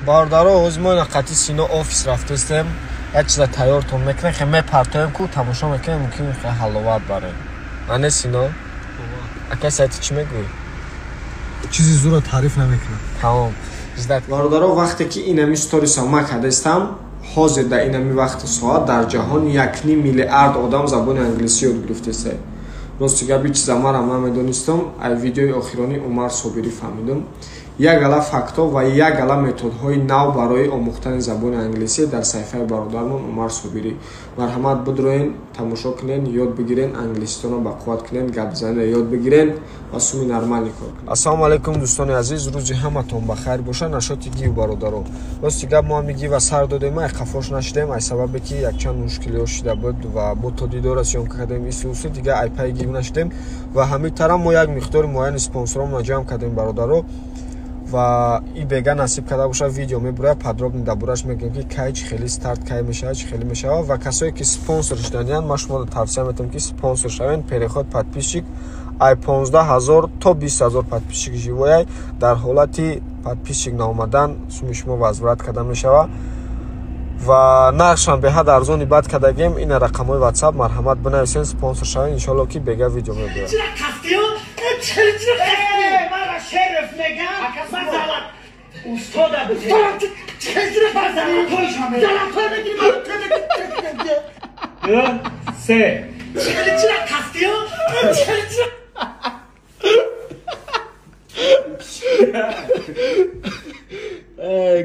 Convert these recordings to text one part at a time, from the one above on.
бародаро ҳозир мо нақати сино офис рафтастем як чиза тайёртон мекунем хе мепартоем ку тамошо мекунем мумкин хе ҳаловат барем ане сино ака сайти чӣ мегӯй чизи зура таъриф намекунам тамом бародаро вақте ки инами сториса ма кардастам ҳозир дар инами вақти соат дар ҷаҳон 1 миллиард одам забони англисӣ ёд гирифтасе рости габи чиза марам намедонистам ай видеои охирони Умар Собирӣ фаҳмидам як ала фактҳо ва як ала методҳои нав барои омӯхтани забони англисӣ дар саҳифаи бародармон Умар Собирӣ марҳамат бидроен тамошо кунен ёд бигирен англиситонро ба қувват кунен гапзаниро ёд бигирен ва суми нормали кор кунен. Ассалому алайкум дӯстони азиз, рӯзи ҳаматон ба хайр боша. Нашоти гив бародаро рости гап мо ҳами гива сар додем ай хафош нашидем ай сабабе ки якчанд мушкилиҳо шида буд ва мо то дидора сёмка кардем исуси дига ай пай гив нашидем ва ҳамин тарам мо як миқдори муайяни спонсорон ҷамъ кардем бародаро ва и бега насиб карда боша видео мебурая подробно дабураш мегӯем ки кай чӣ хели старт кай мешава чӣ хели мешава ва касое ки спонсор шуданиянд ман шуморо тавсия метавонам ки спонсор шавен переход подписчик ай 15000 то 20000 подписчик живояй дар ҳолати подписчик наомадан суми шумо возврат карда мешава ва нақшам беҳад арзони бад кардагем ина рақамҳои WhatsApp марҳамат бинависен спонсор шавен иншоалло ки бега видео мебурая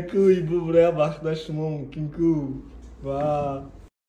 кӯй бубурая бахта шумо мумкин ку ва